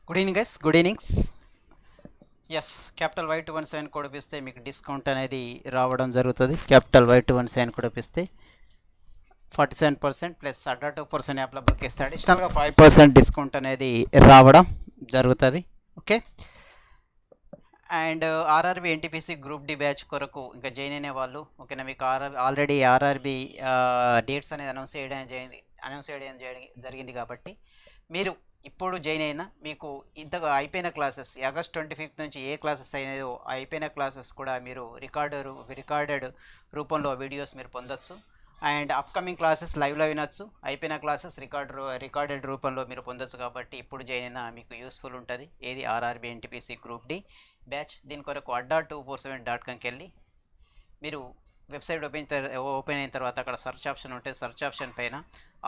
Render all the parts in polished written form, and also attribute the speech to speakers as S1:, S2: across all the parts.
S1: Good evening guys, good evenings. Yes, capital Y217 code ఇస్తే మీకు discount అనేది రావడం జరుగుతుంది. క్యాపిటల్ Y217 కోడ్ ఇస్తే 47% ప్లస్ అడ్డా 2% యాప్లో బుక్ చేస్తే అడిషనల్గా 5% డిస్కౌంట్ అనేది రావడం జరుగుతుంది. Okay, and RRB NTPC group D batch కొరకు ఇంకా జాయిన్ అయిన వాళ్ళు ఓకేనా, మీకు ఆల్రెడీ ఆర్ఆర్బి డేట్స్ అనేది అనౌన్స్ చేయడం జరిగింది కాబట్టి మీరు ఇప్పుడు జాయిన్ అయినా మీకు ఇంతగా అయిపోయిన క్లాసెస్ ఆగస్ట్ 25 నుంచి ఏ క్లాసెస్ అయినాయో అయిపోయిన క్లాసెస్ కూడా మీరు రికార్డెడ్ రూపంలో వీడియోస్ మీరు పొందొచ్చు. అండ్ అప్కమింగ్ క్లాసెస్ లైవ్లో వినొచ్చు, అయిపోయిన క్లాసెస్ రికార్డెడ్ రూపంలో మీరు పొందొచ్చు. కాబట్టి ఇప్పుడు జాయిన్ అయినా మీకు యూస్ఫుల్ ఉంటుంది. ఏది RRB NTPC group D batch. దీని కొరకు adda247.comకి వెళ్ళి మీరు వెబ్సైట్ ఓపెన్ అయిన తర్వాత అక్కడ సెర్చ్ ఆప్షన్ ఉంటుంది. సెర్చ్ ఆప్షన్ పైన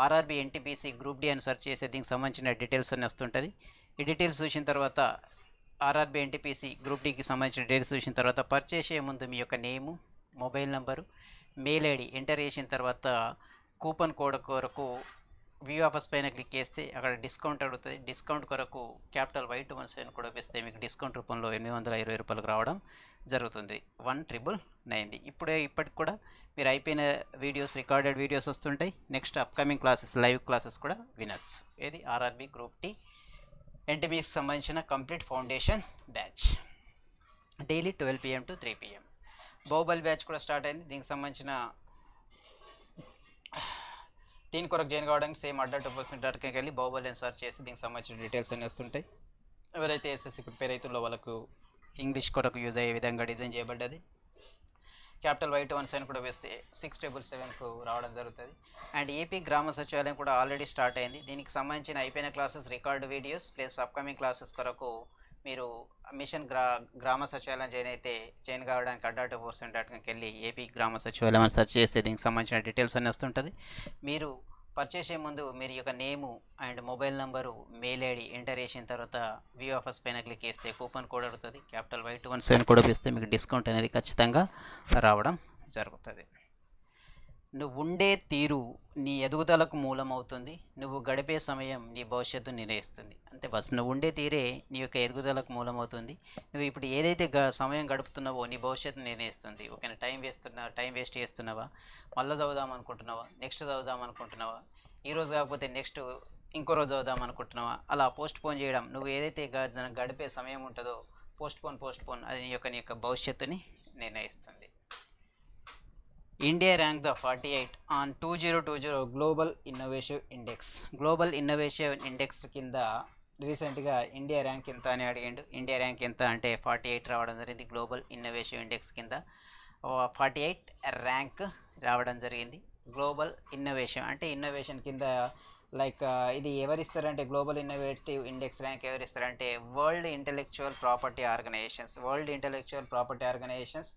S1: ఆర్ఆర్బి ఎన్టీపీసీ గ్రూప్ డి అని సెర్చ్ చేసే దీనికి సంబంధించిన డీటెయిల్స్ అన్నీ వస్తుంటుంది. ఈ డీటెయిల్స్ చూసిన తర్వాత ఆర్ఆర్బి ఎన్టీపీసీ గ్రూప్ డికి సంబంధించిన డీటెయిల్స్ చూసిన తర్వాత పర్చేస్ చేసే ముందు మీ యొక్క name, mobile number, mail ID enter చేసిన తర్వాత కూపన్ కోడ్ కొరకు వ్యూ ఆఫర్స్ పైన క్లిక్ చేస్తే అక్కడ డిస్కౌంట్ అడుగుతుంది. డిస్కౌంట్ కొరకు క్యాపిటల్ Y217 కూడా వేస్తే మీకు డిస్కౌంట్ రూపంలో 820 రూపాయలకు రావడం జరుగుతుంది. 1999. ఇప్పటికి కూడా మీరు అయిపోయిన వీడియోస్, రికార్డెడ్ వీడియోస్ వస్తుంటాయి. Next upcoming classes, live classes కూడా వినొచ్చు. ఏది ఆర్ఆర్బి గ్రూప్ డి ఎన్టీపీకి సంబంధించిన complete foundation batch daily 12 PM to 3 PM. Baahubali batch కూడా స్టార్ట్ అయింది. దీని కొరకు జాయిన్ కావడానికి సేమ్ adda247.comకి వెళ్ళి బాహుబలి అని సర్చ్ చేసి దీనికి సంబంధించిన డీటెయిల్స్ అన్నీ వస్తుంటాయి. ఎవరైతే ఎస్ఎస్సి ప్రిపేర్ అవుతుందో వాళ్ళకు ఇంగ్లీష్ కొరకు యూజ్ అయ్యే విధంగా డిజైన్ చేయబడ్డది. క్యాపిటల్ Y217 కూడా వేస్తే 6777కు రావడం జరుగుతుంది. అండ్ ఏపీ గ్రామ సచివాలయం కూడా ఆల్రెడీ స్టార్ట్ అయింది. దీనికి సంబంధించిన అయిపోయిన classes, record videos plus upcoming classes కొరకు మీరు మిషన్ గ్రామ సచివాలయం జాయిన్ కావడానికి adda247.comకి వెళ్ళి ఏపీ గ్రామ సచివాలయం అని సెర్చ్ చేస్తే దీనికి సంబంధించిన డీటెయిల్స్ అన్నీ వస్తుంటుంది. మీరు పర్చేస్ చేసే ముందు మీరు యొక్క name and mobile number, mail ID enter చేసిన తర్వాత వ్యూ ఆఫర్స్ పైన క్లిక్ చేస్తే కూపన్ కోడ్ అడుగుతుంది. క్యాపిటల్ Y217 కోడ్ ఇస్తే మీకు డిస్కౌంట్ అనేది ఖచ్చితంగా రావడం జరుగుతుంది. నువ్వు ఉండే తీరు నీ ఎదుగుదలకు మూలమవుతుంది. నువ్వు గడిపే సమయం నీ భవిష్యత్తు నిర్ణయిస్తుంది. అంతే బస్, నువ్వు ఉండే తీరే నీ యొక్క ఎదుగుదలకు మూలమవుతుంది. నువ్వు ఇప్పుడు ఏదైతే సమయం గడుపుతున్నావో నీ భవిష్యత్తు నిర్ణయిస్తుంది. ఓకేనా, టైం వేస్ట్ చేస్తున్నావా, మళ్ళీ చదువుదాం అనుకుంటున్నావా, నెక్స్ట్ చదువుదాం అనుకుంటున్నావా, ఈరోజు కాకపోతే నెక్స్ట్ ఇంకో రోజు చదువుదాం అనుకుంటున్నావా, అలా పోస్ట్ పోన్ చేయడం, నువ్వు ఏదైతే గడిపే సమయం ఉంటుందో పోస్ట్ పోన్ అది నీ యొక్క భవిష్యత్తుని నిర్ణయిస్తుంది. India ranked the 48 on 2020 global innovation index కింద రీసెంట్గా ఇండియా ర్యాంక్ ఎంత అని అడిగాడు. ఇండియా ర్యాంక్ ఎంత అంటే 48 రావడం జరిగింది. గ్లోబల్ ఇన్నోవేషన్ ఇండెక్స్ కింద 48 ర్యాంక్ రావడం జరిగింది. గ్లోబల్ ఇన్నోవేషన్ అంటే ఇన్నోవేషన్ కింద లైక్ ఇది ఎవరిస్తారంటే గ్లోబల్ ఇన్నోవేటివ్ ఇండెక్స్ ర్యాంక్ ఎవరిస్తారంటే world intellectual property organisations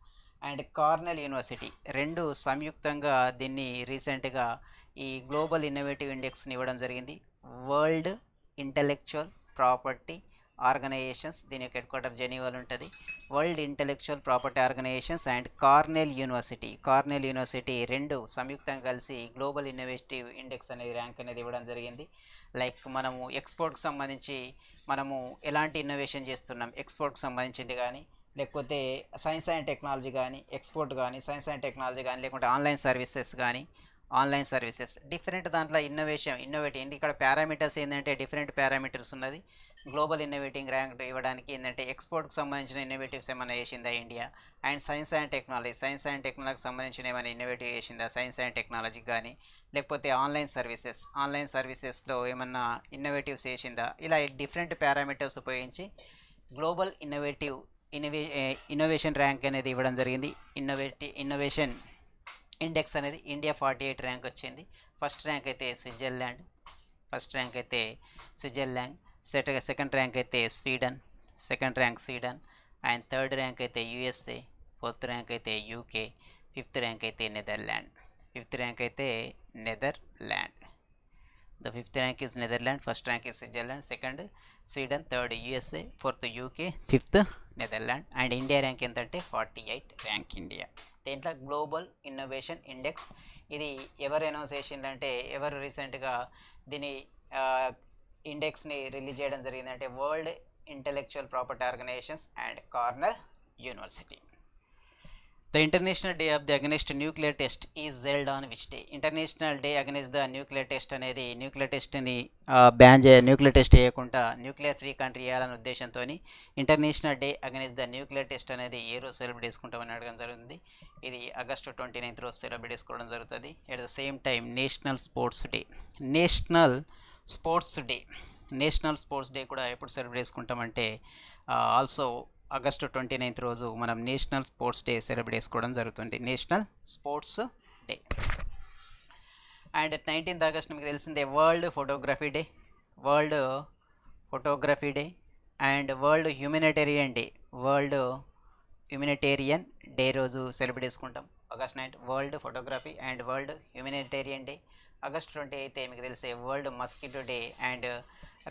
S1: and Cornell university రెండు సంయుక్తంగా దీన్ని రీసెంట్గా ఈ గ్లోబల్ ఇన్నోవేటివ్ ఇండెక్స్ని ఇవ్వడం జరిగింది. వరల్డ్ ఇంటెలెక్చువల్ ప్రాపర్టీ ఆర్గనైజేషన్స్, దీని యొక్క హెడ్ క్వార్టర్ జెనీవాలో ఉంటుంది. World intellectual property organisations and Cornell university రెండు సంయుక్తంగా కలిసి గ్లోబల్ ఇన్నోవేటివ్ ఇండెక్స్ అనేది ర్యాంక్ అనేది ఇవ్వడం జరిగింది. లైక్ మనము ఎక్స్పోర్ట్కి సంబంధించి మనము ఎలాంటి ఇన్నోవేషన్ చేస్తున్నాం, ఎక్స్పోర్ట్కి సంబంధించింది కానీ, లేకపోతే సైన్స్ అండ్ టెక్నాలజీ కానీ, ఎక్స్పోర్ట్ కానీ, సైన్స్ అండ్ టెక్నాలజీ కానీ, లేకుంటే ఆన్లైన్ సర్వీసెస్ డిఫరెంట్ దాంట్లో ఇన్నోవేటివ్ ఇక్కడ పారామీటర్స్ ఏంటంటే డిఫరెంట్ పారామీటర్స్ ఉన్నది. గ్లోబల్ ఇన్నోవేటింగ్ ర్యాంక్ ఇవ్వడానికి ఏంటంటే ఎక్స్పోర్ట్కి సంబంధించిన ఇన్నోవేటివ్స్ ఏమైనా చేసిందా ఇండియా, అండ్ సైన్స్ అండ్ టెక్నాలజీకి సంబంధించిన ఏమైనా ఇన్నోవేటివ్ చేసిందా సైన్స్ అండ్ టెక్నాలజీకి కానీ, లేకపోతే ఆన్లైన్ సర్వీసెస్లో ఏమన్నా ఇన్నోవేటివ్స్ చేసిందా, ఇలా డిఫరెంట్ పారామీటర్స్ ఉపయోగించి గ్లోబల్ ఇన్నోవేషన్ ర్యాంక్ అనేది ఇవ్వడం జరిగింది. ఇన్నోవేషన్ ఇండెక్స్ అనేది ఇండియా 48 ర్యాంక్ వచ్చింది. ఫస్ట్ ర్యాంక్ అయితే స్విట్జర్లాండ్, సెకండ్ ర్యాంక్ అయితే స్వీడన్, అండ్ థర్డ్ ర్యాంక్ అయితే యూఎస్ఏ, ఫోర్త్ ర్యాంక్ అయితే యూకే, ఫిఫ్త్ ర్యాంక్ అయితే Netherland. The fifth rank is Netherlands, first rank is Switzerland, second Sweden, third USA, fourth UK, fifth Netherlands, and India rank ఎంతంటే 48 rank India. దీంట్లో global innovation index ఇది ఎవరు announce చేసిందంటే ఎవరు రీసెంట్గా దీని ఇండెక్స్ని రిలీజ్ చేయడం జరిగింది, అంటే world intellectual property organisations and Cornell university. The international day of the against nuclear test is held on which day? International day against the nuclear test అనేది న్యూక్లియర్ టెస్ట్ని న్యూక్లియర్ టెస్ట్ చేయకుండా న్యూక్లియర్ ఫ్రీ కంట్రీ చేయాలనే ఉద్దేశంతో international day against the nuclear test అనేది ఏ రోజు celebrate చేసుకుంటామని అడగడం జరుగుతుంది. ఇది ఆగస్టు 29 రోజు సెలబ్రేట్ చేసుకోవడం జరుగుతుంది. At the same time national sports day, national sports day కూడా ఎప్పుడు సెలబ్రేట్ చేసుకుంటామంటే ఆల్సో ఆగస్టు 29 రోజు మనం నేషనల్ స్పోర్ట్స్ డే సెలబ్రేట్ చేసుకోవడం జరుగుతుంది, national sports day. And 19th August మీకు తెలిసిందే world photography day and world humanitarian day రోజు సెలబ్రేట్ చేసుకుంటాం August 9. World photography and world humanitarian day. August 28 మీకు తెలిసే world mosquito day and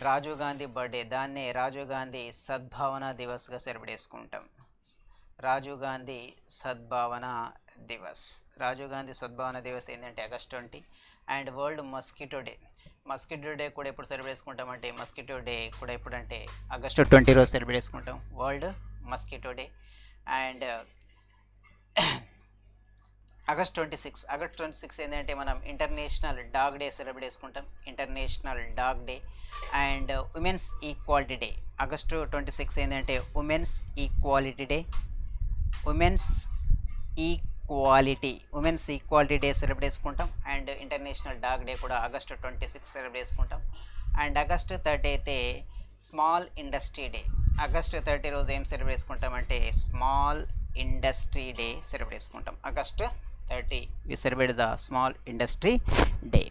S1: Rajiv Gandhi birthday, దాన్నే రాజీవ్ గాంధీ సద్భావన దివస్గా సెలబ్రేట్ చేసుకుంటాం. రాజీవ్ గాంధీ సద్భావన దివస్ ఏంటంటే August 20. And world mosquito day కూడా ఎప్పుడు సెలబ్రేట్ చేసుకుంటామంటే మస్కిటో డే కూడా ఎప్పుడంటే ఆగస్టు 20 రోజు సెలబ్రేట్ చేసుకుంటాం, world mosquito day. And August 26 ఏంటంటే మనం ఇంటర్నేషనల్ డాగ్ డే సెలబ్రేట్ చేసుకుంటాం, international dog day. And women's equality day August 26 ఏంటంటే ఉమెన్స్ ఈక్వాలిటీ డే సెలబ్రేట్ చేసుకుంటాం. అండ్ ఇంటర్నేషనల్ డాగ్ డే కూడా ఆగస్టు 26 సెలబ్రేట్ చేసుకుంటాం. అండ్ ఆగస్టు 30 అయితే స్మాల్ ఇండస్ట్రీ డే. ఆగస్టు 30 రోజు ఏం సెలబ్రేట్ చేసుకుంటామంటే స్మాల్ ఇండస్ట్రీ డే సెలబ్రేట్ చేసుకుంటాం. August 30 we celebrate the small industry day.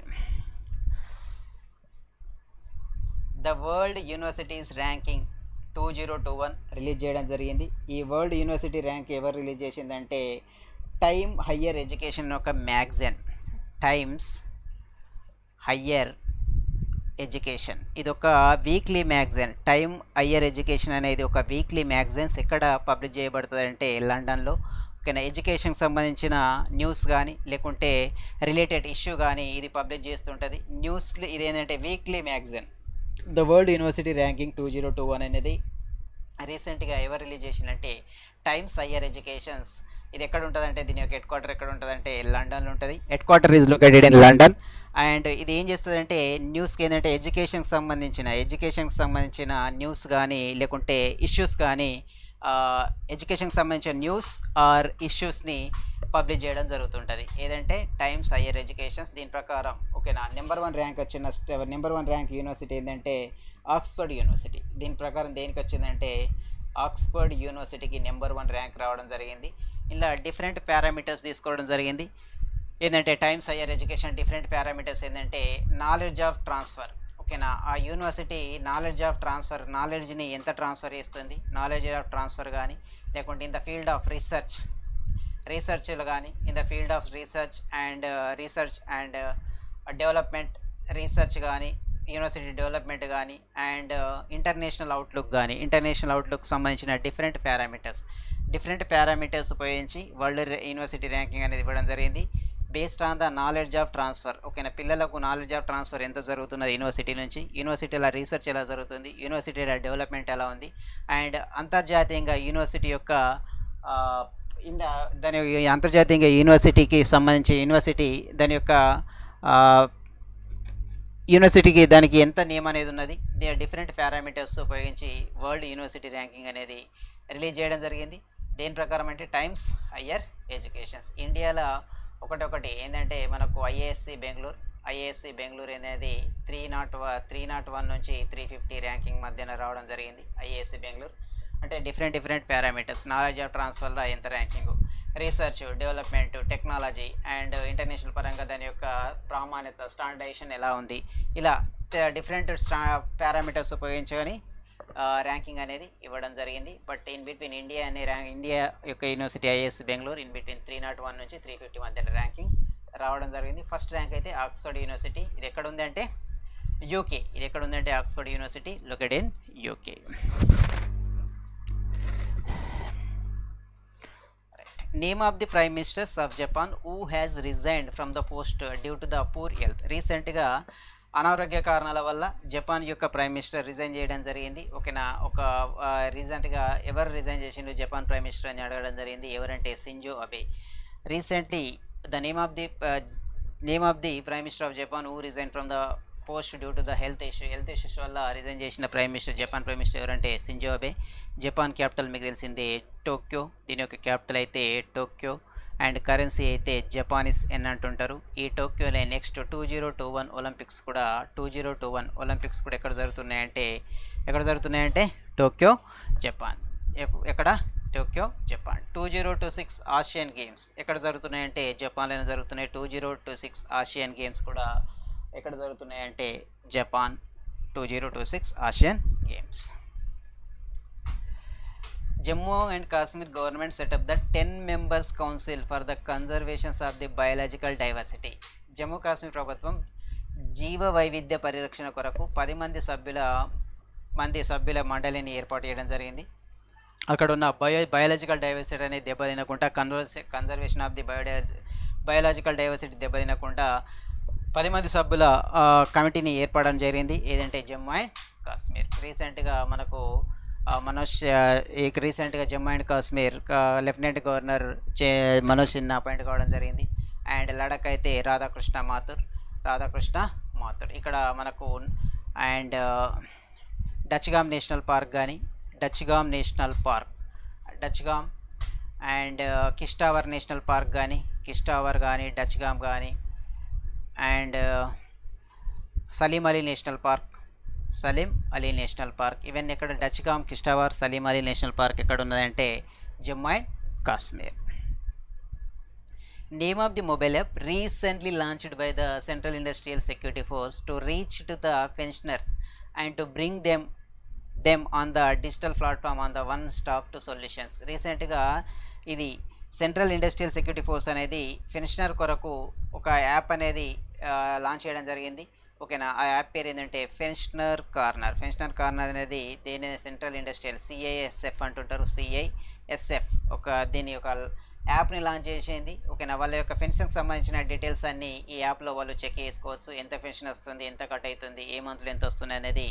S1: The world universities ranking 2021 release చేయడం జరిగింది. ఈ వరల్డ్ యూనివర్సిటీ ర్యాంక్ ఎవరు రిలీజ్ చేసిందంటే టైమ్ హయ్యర్ ఎడ్యుకేషన్ ఒక మ్యాగజైన్, టైమ్స్ హయ్యర్ ఎడ్యుకేషన్, ఇది ఒక weekly magazine. Time higher education అనేది ఒక వీక్లీ మ్యాగజైన్స్ ఎక్కడ పబ్లిష్ చేయబడుతుంది అంటే లండన్లో. ఓకేనా, ఎడ్యుకేషన్కి సంబంధించిన న్యూస్ కానీ లేకుంటే రిలేటెడ్ ఇష్యూ కానీ ఇది పబ్లిష్ చేస్తుంటుంది. న్యూస్లు ఇదేంటంటే weekly magazine. The world university ranking 2021 అనేది రీసెంట్గా ఎవరు రిలీజ్ చేసిందంటే టైమ్స్ హయ్యర్ ఎడ్యుకేషన్స్. ఇది ఎక్కడ ఉంటుందంటే దీని యొక్క హెడ్ క్వార్టర్ ఎక్కడ ఉంటుందంటే లండన్లో ఉంటుంది. Head quarter is located in London. And ఇది ఏం చేస్తుందంటే న్యూస్కి ఏంటంటే ఎడ్యుకేషన్కి సంబంధించిన న్యూస్ కానీ లేకుంటే ఇష్యూస్ కానీ ఎడ్యుకేషన్కి సంబంధించిన న్యూస్ ఆర్ ఇష్యూస్ని పబ్లిష్ చేయడం జరుగుతుంటుంది. ఏదంటే టైమ్స్ హయ్యర్ ఎడ్యుకేషన్స్. దీని ప్రకారం ఓకేనా నెంబర్ 1 ర్యాంక్ యూనివర్సిటీ ఏంటంటే ఆక్స్ఫర్డ్ యూనివర్సిటీ. దీని ప్రకారం దేనికి వచ్చిందంటే ఆక్స్ఫర్డ్ యూనివర్సిటీకి నెంబర్ 1 ర్యాంక్ రావడం జరిగింది. ఇలా డిఫరెంట్ పారామీటర్స్ తీసుకోవడం జరిగింది. ఏంటంటే times higher education different parameters ఏంటంటే నాలెడ్జ్ ఆఫ్ ట్రాన్స్ఫర్. ఓకేనా, ఆ యూనివర్సిటీ నాలెడ్జ్ని ఎంత ట్రాన్స్ఫర్ చేస్తుంది, నాలెడ్జ్ ఆఫ్ ట్రాన్స్ఫర్ కానీ లేకుంటే ఇన్ ద ఫీల్డ్ ఆఫ్ రీసెర్చ్లు కానీ in the field of research and development research కానీ యూనివర్సిటీ డెవలప్మెంట్ కానీ అండ్ ఇంటర్నేషనల్ అవుట్లుక్ సంబంధించిన డిఫరెంట్ పారామీటర్స్ ఉపయోగించి వరల్డ్ యూనివర్సిటీ ర్యాంకింగ్ అనేది ఇవ్వడం జరిగింది. Based on the knowledge of transfer. ఓకేనా, పిల్లలకు నాలెడ్జ్ ఆఫ్ ట్రాన్స్ఫర్ ఎంత జరుగుతున్నది యూనివర్సిటీ నుంచి, యూనివర్సిటీల రీసెర్చ్ ఎలా జరుగుతుంది, యూనివర్సిటీల డెవలప్మెంట్ ఎలా ఉంది, అండ్ అంతర్జాతీయంగా యూనివర్సిటీ యొక్క అంతర్జాతీయంగా యూనివర్సిటీకి సంబంధించి యూనివర్సిటీకి దానికి ఎంత నేమ్ అనేది ఉన్నది. డిఫరెంట్ పారామీటర్స్ ఉపయోగించి వరల్డ్ యూనివర్సిటీ ర్యాంకింగ్ అనేది రిలీజ్ చేయడం జరిగింది. దేని ప్రకారం అంటే టైమ్స్ హయ్యర్ ఎడ్యుకేషన్స్. ఇండియాలో ఒకటి ఏంటంటే మనకు ఐఏఎస్సి బెంగళూరు అనేది 301 నుంచి 350 ర్యాంకింగ్ మధ్యన రావడం జరిగింది. ఐఏఎస్సి బెంగళూరు అంటే డిఫరెంట్ పారామీటర్స్, నాలెడ్జ్ ఆఫ్ ట్రాన్స్ఫర్లో ఎంత ranking, research, development, technology and international పరంగా దాని యొక్క ప్రామాణ్యత, స్టాండర్డైజేషన్ ఎలా ఉంది, ఇలా డిఫరెంట్ పారామీటర్స్ ఉపయోగించుకొని ర్యాంకింగ్ అనేది ఇవ్వడం జరిగింది. బట్ ఇన్ బిట్వీన్ ఇండియా యొక్క university IASc Bengaluru in between 301 నుంచి 350 మధ్య ర్యాంకింగ్ రావడం జరిగింది. ఫస్ట్ ర్యాంక్ అయితే ఆక్స్ఫర్డ్ యూనివర్సిటీ. ఇది ఎక్కడ ఉంది అంటే UK. Oxford university located in UK. Name of the prime ministers of Japan who has resigned from the post due to the poor health. రీసెంట్గా అనారోగ్య కారణాల వల్ల జపాన్ యొక్క ప్రైమ్ మినిస్టర్ రిజైన్ చేయడం జరిగింది. ఓకేనా, రీసెంట్గా ఎవరు రిజైన్ చేసిండ్రు జపాన్ ప్రైమ్ మినిస్టర్ అని అడగడం జరిగింది. ఎవరంటే Shinzo Abe. Recently the name of the prime minister of Japan who resign from the post due to the health issues వల్ల రిజైన్ చేసిన జపాన్ ప్రైమ్ మినిస్టర్ ఎవరంటే సింజో అబే. జపాన్ క్యాపిటల్ మీకు తెలిసిందే Tokyo. దీని యొక్క క్యాపిటల్ అయితే Tokyo and currency అయితే Japanese yen అంటుంటారు. ఈ టోక్యోలో నెక్స్ట్ 2021 ఒలింపిక్స్ కూడా ఎక్కడ జరుగుతున్నాయంటే టోక్యో జపాన్. ఎక్కడ? Tokyo Japan. 2026 ఆసియన్ గేమ్స్ ఎక్కడ జరుగుతున్నాయంటే జపాన్లోనే జరుగుతున్నాయి. 2026 ఆసియన్ గేమ్స్ కూడా ఎక్కడ జరుగుతున్నాయంటే Japan. 2026 Asian games. Jammu and Kashmir government set up the 10 members council for the conservations of the biological diversity. Jammu Kashmir ప్రభుత్వం జీవ వైవిధ్య పరిరక్షణ కొరకు 10 మంది సభ్యుల మండలిని ఏర్పాటు చేయడం జరిగింది. అక్కడ ఉన్న బయాలజికల్ డైవర్సిటీ అనేది దెబ్బతినకుండా, conservation of the biological diversity దెబ్బతినకుండా 10 మంది సభ్యుల కమిటీని ఏర్పడడం జరిగింది. ఏదంటే జమ్మూ అండ్ కాశ్మీర్. రీసెంట్గా Jammu and Kashmir lieutenant governor Manoj Sinha appoint కావడం జరిగింది. అండ్ లడక్ అయితే రాధాకృష్ణ మాథుర్. ఇక్కడ మనకు and Dachigam national park and Kishtwar national park కానీ డచ్గామ్ కానీ and Salim Ali national park ఇవన్నీ ఎక్కడ? డచ్గామ్, కిష్టావర్, సలీం అలీ నేషనల్ పార్క్ ఎక్కడ ఉన్నదంటే Jammu and Kashmir. Name of the mobile app recently launched by the central industrial security force to reach to the pensioners and to bring them on the digital platform on the one stop to solutions. రీసెంట్గా ఇది central industrial security force అనేది pensioner కొరకు ఒక app అనేది launch చేయడం జరిగింది. ఓకేనా, ఆ యాప్ పేరు ఏంటంటే పెన్షనర్ కార్నర్ అనేది సెంట్రల్ ఇండస్ట్రియల్ CISF అంటుంటారు. CISF దీని ఒక యాప్ని లాంచ్ చేసింది. ఓకేనా, వాళ్ళ యొక్క పెన్షన్కి సంబంధించిన డీటెయిల్స్ అన్నీ ఈ యాప్లో వాళ్ళు చెక్ చేసుకోవచ్చు. ఎంత పెన్షన్ వస్తుంది, ఎంత కట్ అవుతుంది, ఏ మంత్లో ఎంత వస్తుంది అనేది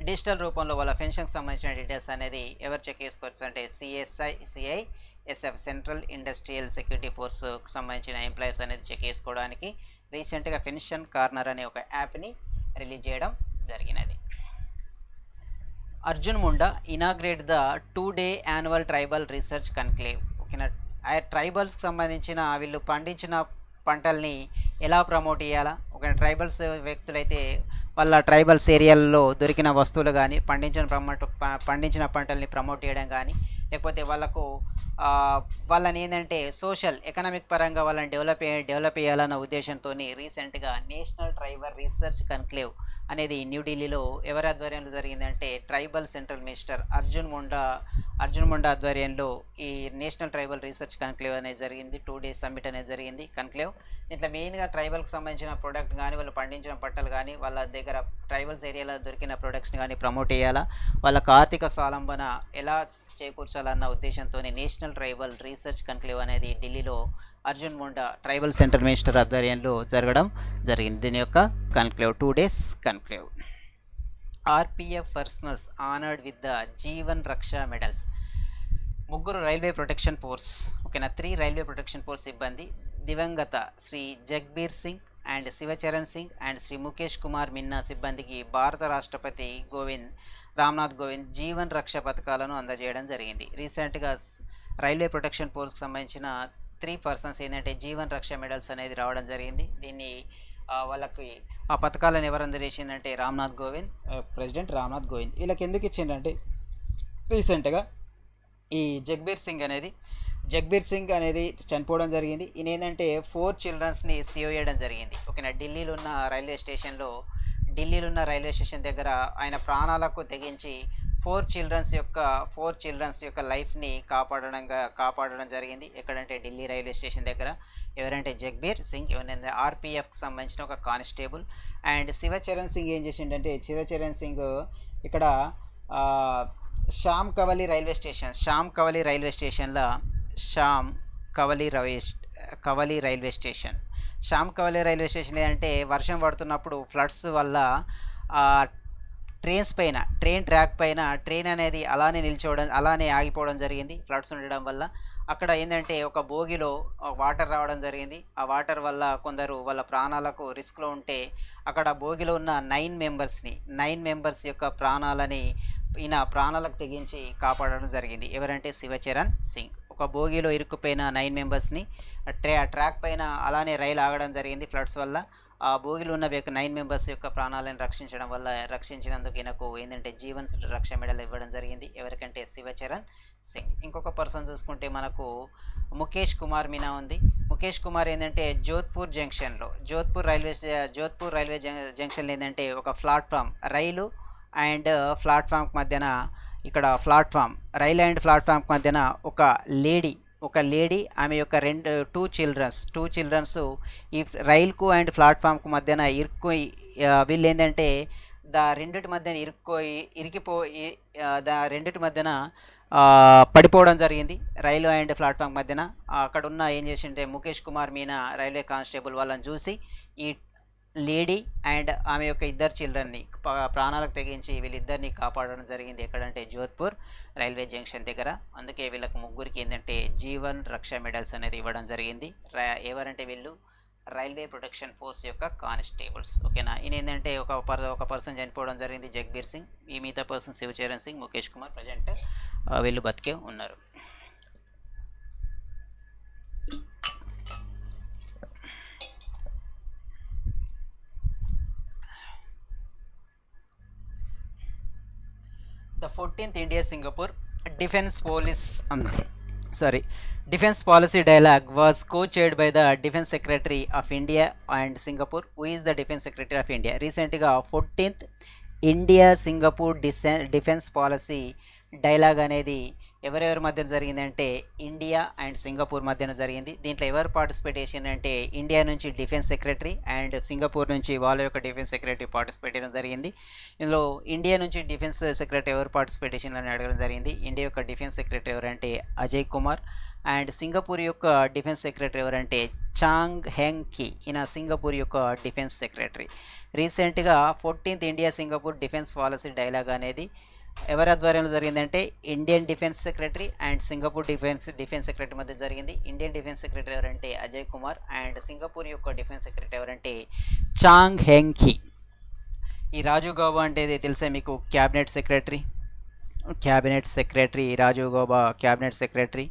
S1: డిజిటల్ రూపంలో వాళ్ళ పెన్షన్కి సంబంధించిన డీటెయిల్స్ అనేది ఎవరు చెక్ చేసుకోవచ్చు అంటే CISF సెంట్రల్ ఇండస్ట్రియల్ సెక్యూరిటీ ఫోర్స్కి సంబంధించిన ఎంప్లాయీస్ అనేది చెక్ చేసుకోవడానికి రీసెంట్గా పెన్షన్ కార్నర్ అనే ఒక యాప్ని రిలీజ్ చేయడం జరిగినది. Arjun Munda inaugurate the 2-day annual tribal research conclave. ఓకేనా, ఆ ట్రైబల్స్కి సంబంధించిన వీళ్ళు పండించిన పంటల్ని ఎలా ప్రమోట్ చేయాలా, ఒక ట్రైబల్స్ వ్యక్తులైతే వాళ్ళ ట్రైబల్స్ ఏరియాల్లో దొరికిన వస్తువులు కానీ పండించిన పంటల్ని ప్రమోట్ చేయడం కానీ, లేకపోతే వాళ్ళని ఏంటంటే సోషల్ ఎకనామిక్ పరంగా వాళ్ళని డెవలప్ చేయాలన్న ఉద్దేశంతో రీసెంట్గా నేషనల్ ట్రైబల్ రీసెర్చ్ కన్క్లేవ్ అనేది న్యూఢిల్లీలో ఎవరి ఆధ్వర్యంలో జరిగిందంటే tribal central minister Arjun Munda ఆధ్వర్యంలో ఈ నేషనల్ ట్రైబల్ రీసెర్చ్ కన్క్లేవ్ అనేది జరిగింది. 2 days సమ్మిట్ అనేది జరిగింది కన్క్లేవ్. దీంట్లో మెయిన్గా ట్రైబల్కి సంబంధించిన ప్రోడక్ట్ కానీ, వాళ్ళు పండించిన పంటలు కానీ, వాళ్ళ దగ్గర ట్రైబల్స్ ఏరియాలో దొరికిన ప్రొడక్ట్స్ని కానీ ప్రమోట్ చేయాలా, వాళ్ళకు ఆర్థిక స్వావలంబన ఎలా చేకూర్చాలన్న ఉద్దేశంతో నేషనల్ ట్రైబల్ రీసెర్చ్ కన్క్లేవ్ అనేది ఢిల్లీలో Arjun Munda tribal central minister ఆధ్వర్యంలో జరగడం జరిగింది. దీని యొక్క conclave 2 days conclave. RPF personals honoured with the Jeevan రక్ష మెడల్స్. 3 రైల్వే ప్రొటెక్షన్ ఫోర్స్, ఓకేనా, 3 రైల్వే ప్రొటెక్షన్ ఫోర్స్ సిబ్బంది దివంగత శ్రీ జగ్బీర్ సింగ్ అండ్ శివచరణ్ సింగ్ అండ్ శ్రీ ముఖేష్ కుమార్ మిన్నా సిబ్బందికి భారత రాష్ట్రపతి రామ్నాథ్ కోవింద్ జీవన్ రక్ష పథకాలను అందజేయడం జరిగింది. రీసెంట్గా రైల్వే ప్రొటెక్షన్ ఫోర్స్కి సంబంధించిన 3 persons ఏంటంటే జీవన్ రక్ష మెడల్స్ అనేది రావడం జరిగింది. దీన్ని వాళ్ళకి ఆ పథకాలను ఎవరు అందజేసిందంటే ప్రెసిడెంట్ రామ్నాథ్ కోవింద్. వీళ్ళకి ఎందుకు ఇచ్చిందంటే రీసెంట్గా ఈ జగ్బీర్ సింగ్ అనేది చనిపోవడం జరిగింది. ఈయన ఏంటంటే 4 childrensని సేవ్ చేయడం జరిగింది. ఓకేనా, ఢిల్లీలో ఉన్న రైల్వే స్టేషన్ దగ్గర ఆయన ప్రాణాలకు తెగించి 4 childrens యొక్క లైఫ్ని కాపాడడం జరిగింది. ఎక్కడంటే ఢిల్లీ రైల్వే స్టేషన్ దగ్గర. ఎవరంటే జగ్బీర్ సింగ్, ఎవరైనా RPFకి సంబంధించిన ఒక కానిస్టేబుల్. అండ్ శివచరణ్ సింగ్ ఏం చేసిండంటే ఇక్కడ Shyam Kavali railway station Shyam Kavale railway station ఏంటంటే వర్షం పడుతున్నప్పుడు ఫ్లడ్స్ వల్ల ఆ, ట్రైన్ ట్రాక్ పైన ట్రైన్ అనేది అలానే ఆగిపోవడం జరిగింది ఫ్లడ్స్ ఉండడం వల్ల. అక్కడ ఏంటంటే ఒక బోగిలో వాటర్ రావడం జరిగింది. ఆ వాటర్ వల్ల కొందరు వాళ్ళ ప్రాణాలకు రిస్క్లో ఉంటే అక్కడ బోగిలో ఉన్న 9 మెంబర్స్ యొక్క ప్రాణాలని ఈయన ప్రాణాలకు తెగించి కాపాడడం జరిగింది. ఎవరంటే శివచరణ్ సింగ్. ఒక బోగిలో ఇరుక్కుపోయిన 9 మెంబర్స్ని ట్రాక్ పైన అలానే రైలు ఆగడం జరిగింది ఫ్లడ్స్ వల్ల. ఆ బోగిలో ఉన్న 9 మెంబర్స్ యొక్క ప్రాణాలను రక్షించినందుకు ఈయనకు ఏంటంటే జీవన్ రక్ష మెడల్ ఇవ్వడం జరిగింది. ఎవరికంటే శివచరణ్ సింగ్. ఇంకొక పర్సన్ చూసుకుంటే మనకు ముఖేష్ కుమార్ మీనా ఉంది. ముఖేష్ కుమార్ ఏంటంటే జోధ్పూర్ రైల్వే జంక్షన్లో ఏంటంటే ఒక రైలు అండ్ ప్లాట్ఫామ్కి మధ్యన ఇక్కడ రైలు అండ్ ప్లాట్ఫామ్కి మధ్యన ఒక లేడీ ఆమె యొక్క టూ చిల్డ్రన్స్ ఈ రైలుకు అండ్ ప్లాట్ఫామ్కు మధ్యన వీళ్ళు ఏంటంటే రెండిటి మధ్యన రెండిటి మధ్యన పడిపోవడం జరిగింది రైలు అండ్ ప్లాట్ఫామ్ మధ్యన. అక్కడ ఉన్న ఏం చేసింటే ముఖేష్ కుమార్ మీనా రైల్వే కానిస్టేబుల్ వాళ్ళని చూసి ఈ లేడీ అండ్ ఆమె యొక్క ఇద్దరు చిల్డ్రన్ని ప్రాణాలకు తెగించి వీళ్ళిద్దరిని కాపాడడం జరిగింది. ఎక్కడంటే జోధ్పూర్ రైల్వే జంక్షన్ దగ్గర. అందుకే వీళ్ళకి ముగ్గురికి ఏంటంటే జీవన్ రక్ష మెడల్స్ అనేది ఇవ్వడం జరిగింది. ఎవరంటే వీళ్ళు రైల్వే ప్రొటెక్షన్ ఫోర్స్ యొక్క కానిస్టేబుల్స్. ఓకేనా. ఈయన ఏంటంటే ఒక పర్సన్ చనిపోవడం జరిగింది, జగ్బీర్ సింగ్. ఈ మిగతా పర్సన్ శివచరణ్ సింగ్, ముఖేష్ కుమార్ ప్రజెంట్ వీళ్ళు బతికే ఉన్నారు. The 14th India-Singapore Defence Policy Dialogue was co-chaired by the Defence Secretary of India and Singapore. Who is the Defence Secretary of India? Recently, 14th India-Singapore Defence Policy Dialogue అనేది ఎవరెవరి మధ్యన జరిగిందంటే India and Singapore మధ్యన జరిగింది. దీంట్లో ఎవరు participation అంటే India నుంచి డిఫెన్స్ సెక్రటరీ అండ్ సింగపూర్ నుంచి వాళ్ళ యొక్క డిఫెన్స్ సెక్రటరీ పార్టిసిపేట్ చేయడం జరిగింది. ఇందులో ఇండియా నుంచి డిఫెన్స్ సెక్రటరీ ఎవరు పార్టిసిపేషన్ అని అడగడం జరిగింది. ఇండియా యొక్క డిఫెన్స్ సెక్రటరీ ఎవరంటే అజయ్ కుమార్ అండ్ సింగపూర్ యొక్క డిఫెన్స్ సెక్రటరీ ఎవరంటే చాంగ్ హెంగ్ కి. ఈయన సింగపూర్ యొక్క డిఫెన్స్ సెక్రటరీ. రీసెంట్గా 14th India-Singapore defence policy dialogue అనేది ఎవరి ఆధ్వర్యంలో జరిగిందంటే Indian defence secretary and Singapore defence secretary మధ్య జరిగింది. ఇండియన్ డిఫెన్స్ సెక్రటరీ ఎవరంటే అజయ్ కుమార్ అండ్ సింగపూర్ యొక్క డిఫెన్స్ సెక్రటరీ ఎవరంటే చాంగ్ హెంగ్ కి. ఈ రాజీవ్ గౌబా అంటే తెలుసా మీకు? Cabinet secretary Rajiv Gauba cabinet secretary.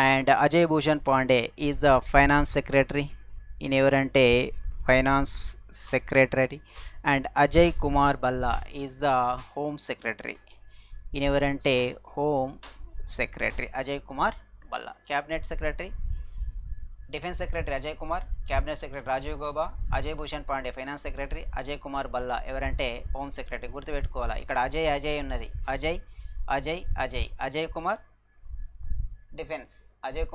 S1: And Ajay Bhushan Pandey is the finance secretary. ఈయన ఎవరంటే finance secretary. And Ajay Kumar Bhalla is the home secretary. ఈయన ఎవరంటే home secretary Ajay Kumar Bhalla. Cabinet secretary defence secretary Ajay Kumar, cabinet secretary Rajiv Gauba, Ajay Bhushan Pandey finance secretary, Ajay Kumar Bhalla ఎవరంటే హోమ్ సెక్రటరీ. గుర్తుపెట్టుకోవాలా, ఇక్కడ అజయ్ ఉన్నది. Ajay Kumar defence, Ajay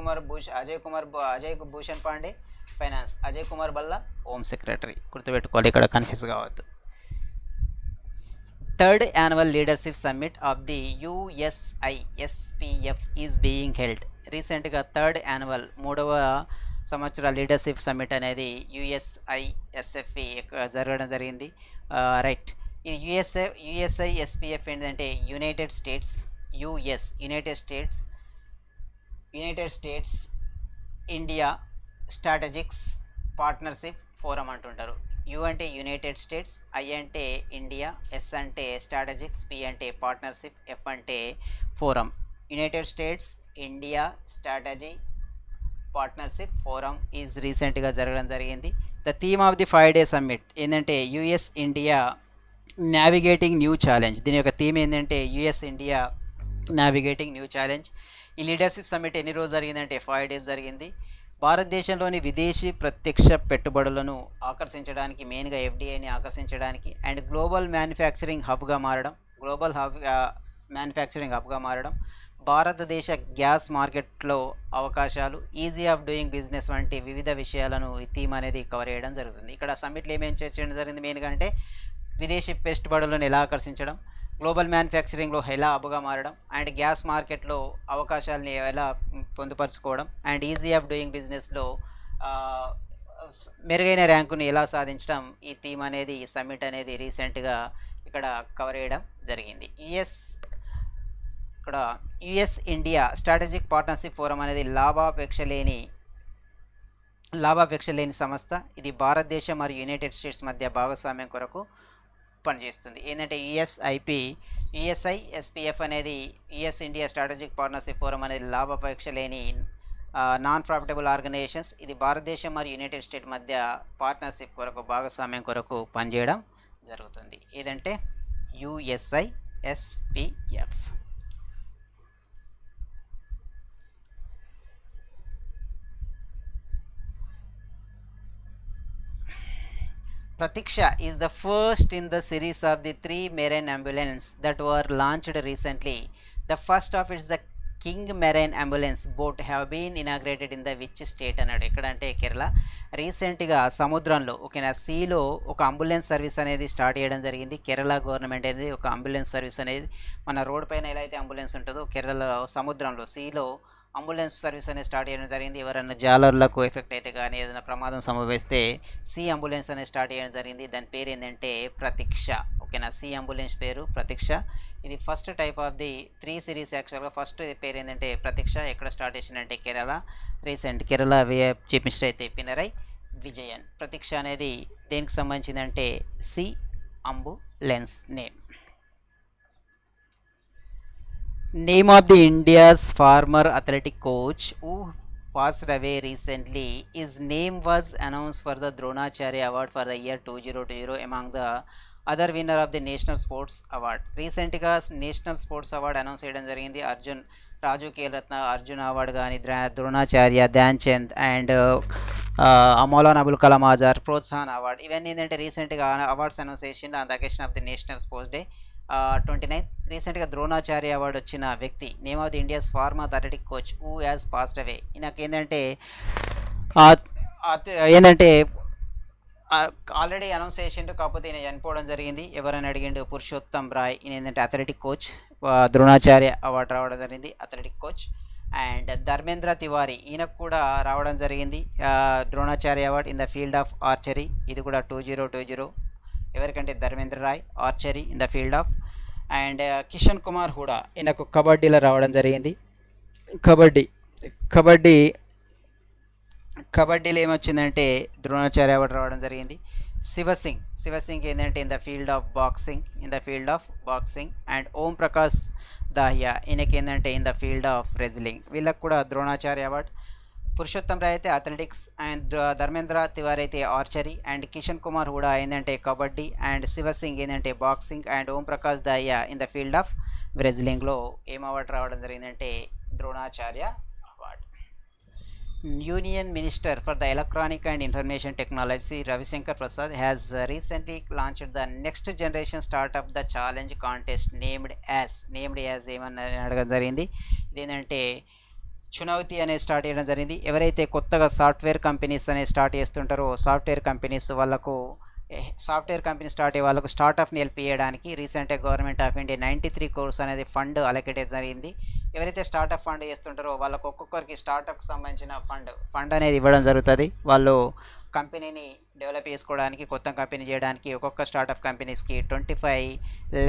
S1: Bhushan Pandey finance, Ajay Kumar Bhalla home secretary. గుర్తుపెట్టుకోవాలి, ఇక్కడ కన్ఫ్యూజ్ కావద్దు. Third annual leadership summit of the USISPF is being held. రీసెంట్గా థర్డ్ యాన్యువల్ 3వ సంవత్సర లీడర్షిప్ సమ్మిట్ అనేది USISFE జరగడం జరిగింది. రైట్. ఈ USISPF ఏంటంటే united states India strategics partnership forum అంటుంటారు. యు అంటే యునైటెడ్ స్టేట్స్, ఐ అంటే ఇండియా, ఎస్ అంటే స్ట్రాటజిక్స్, పి అంటే పార్ట్నర్షిప్, ఎఫ్ అంటే forum. United states India strategy partnership forum is రీసెంట్గా జరగడం జరిగింది. The theme of the 5-day summit ఏంటంటే US India navigating new challenge. దీని యొక్క థీమ్ ఏంటంటే US India navigating new challenge. ఈ లీడర్షిప్ సమ్మిట్ ఎన్ని రోజులు జరిగిందంటే 5 days జరిగింది. భారతదేశంలోని విదేశీ ప్రత్యక్ష పెట్టుబడులను ఆకర్షించడానికి, మెయిన్గా FDIని ఆకర్షించడానికి అండ్ గ్లోబల్ మ్యానుఫ్యాక్చరింగ్ హబ్గా మారడం, భారతదేశ గ్యాస్ మార్కెట్లో అవకాశాలు, ఈజీ ఆఫ్ డూయింగ్ బిజినెస్ వంటి వివిధ విషయాలను ఈ థీమ్ అనేది కవర్ చేయడం జరుగుతుంది. ఇక్కడ సమ్మిట్లో ఏమేమి చర్చించడం జరిగింది మెయిన్గా అంటే విదేశీ పెట్టుబడులను ఎలా ఆకర్షించడం, గ్లోబల్ మ్యానుఫ్యాక్చరింగ్లో ఎలా హబ్గా మారడం అండ్ గ్యాస్ మార్కెట్లో అవకాశాలని ఎలా పొందుపరచుకోవడం అండ్ ఈజీ ఆఫ్ డూయింగ్ బిజినెస్లో మెరుగైన ర్యాంకుని ఎలా సాధించడం, ఈ థీమ్ అనేది సమ్మిట్ అనేది రీసెంట్గా ఇక్కడ కవర్ చేయడం జరిగింది. ఇక్కడ US India strategic partnership forum అనేది లాభాపేక్ష లేని సంస్థ. ఇది భారతదేశం మరియు యునైటెడ్ స్టేట్స్ మధ్య భాగస్వామ్యం కొరకు పనిచేస్తుంది. ఏంటంటే యుఎస్ఐఎస్పిఎఫ్ అనేది US India strategic partnership forum అనేది లాభాపేక్ష లేని నాన్ ప్రాఫిటబుల్ ఆర్గనైజేషన్స్. ఇది భారతదేశం మరియు యునైటెడ్ స్టేట్స్ మధ్య పార్ట్నర్షిప్ కొరకు భాగస్వామ్యం కొరకు పనిచేయడం జరుగుతుంది. ఏదంటే యుఎస్ఐఎస్పిఎఫ్. Pratiksha is the first in the series of the 3 marine ambulance that were launched recently. The first of its the king marine ambulance boat have been inaugurated in the which state అన్నాడు. ఎక్కడంటే కేరళ. రీసెంట్గా సముద్రంలో ఓకేనా సీలో ఒక ambulance service అనేది start చేయడం జరిగింది. Kerala government అనేది ఒక అంబులెన్స్ సర్వీస్ అనేది మన రోడ్ పైన ఎలా అయితే అంబులెన్స్ ఉంటుందో కేరళలో సముద్రంలో సీలో అంబులెన్స్ సర్వీస్ అనేది స్టార్ట్ చేయడం జరిగింది. ఎవరైనా జాలర్లకు ఎఫెక్ట్ అయితే కానీ ఏదైనా ప్రమాదం సంభవిస్తే సి అంబులెన్స్ అనేది స్టార్ట్ చేయడం జరిగింది. దాని పేరు ఏంటంటే ప్రతీక్ష. ఓకేనా, సి అంబులెన్స్ పేరు ప్రతీక్ష. ఇది first type of the 3 series. యాక్చువల్గా ఫస్ట్ పేరు ఏంటంటే ప్రతీక్ష. ఎక్కడ స్టార్ట్ చేసిందంటే కేరళ. కేరళ చీఫ్ మినిస్టర్ అయితే పినరై విజయన్. ప్రతీక్ష అనేది దేనికి సంబంధించిందంటే sea ambulance name. Name of the India's former athletic coach who passed away recently. His name was announced for the Dronacharya Award for the year 2020 among the other winner of the National Sports Award. రీసెంట్గా national sports award announce చేయడం జరిగింది. Raju Khelratna Arjun award కానీ Dronacharya, Dhyan Chand and Maulana Abul Kalam Azad Protsahan award. ఇవన్నీ ఏంటంటే రీసెంట్గా awards announce చేసిండు on the occasion of the national sports day 29. రీసెంట్గా Dronacharya award వచ్చిన వ్యక్తి. Name of the India's former athletic coach who has passed away. ఈయనకి ఏంటంటే ఆల్రెడీ అనౌన్స్ చేసిండు, కాకపోతే ఈయన చనిపోవడం జరిగింది. ఎవరైనా అడిగిండు పురుషోత్తం రాయ్. ఈయన ఏంటంటే అథ్లెటిక్ కోచ్. ద్రోణాచార్య అవార్డు రావడం జరిగింది athletic coach. And Dharmendra Tiwari ఈయనకు కూడా రావడం జరిగింది Dronacharya award in the field of archery. ఇది కూడా 2020. ఎవరికంటే Dharmendra Rai archery in the field of. And Kishan Kumar Hooda ఈయనకు కబడ్డీలో రావడం జరిగింది. కబడ్డీలో ఏమొచ్చిందంటే ద్రోణాచార్య అవార్డు రావడం జరిగింది. శివసింగ్ ఏంటంటే in the field of boxing. And Om Prakash Dahiya ఈయనకి ఏంటంటే in the field of wrestling. వీళ్ళకి కూడా ద్రోణాచార్య అవార్డు. పురుషోత్తం రాయ్ అయితే అథ్లెటిక్స్ అండ్ ధర్మేంద్ర తివారీ అయితే ఆర్చరీ అండ్ కిషన్ కుమార్ హూడా ఏంటంటే కబడ్డీ అండ్ శివసింగ్ ఏంటంటే boxing and Om Prakash Dahiya in the field of రెజ్లింగ్లో ఏం అవార్డు రావడం జరిగిందంటే Dronacharya award. Union minister for the electronic and information technology Ravi Shankar Prasad has recently launched the next generation startup the challenge contest named as ఏమని అడగడం జరిగింది. ఇదేంటంటే చునౌతి అనేది స్టార్ట్ చేయడం జరిగింది. ఎవరైతే కొత్తగా సాఫ్ట్వేర్ కంపెనీస్ అనేది స్టార్ట్ చేస్తుంటారో సాఫ్ట్వేర్ కంపెనీ స్టార్ట్ అయ్యే వాళ్ళకు స్టార్ట్అప్ని హెల్ప్ చేయడానికి రీసెంట్గా గవర్నమెంట్ ఆఫ్ ఇండియా 93 crores అనేది ఫండ్ అలొకేట్ జరిగింది. ఎవరైతే స్టార్ట్అప్ ఫండ్ చేస్తుంటారో వాళ్ళకు ఒక్కొక్కరికి స్టార్ట్అప్కి సంబంధించిన ఫండ్ అనేది ఇవ్వడం జరుగుతుంది. వాళ్ళు కంపెనీని డెవలప్ చేసుకోవడానికి, కొత్త కంపెనీ చేయడానికి ఒక్కొక్క స్టార్ట్అప్ కంపెనీస్కి 25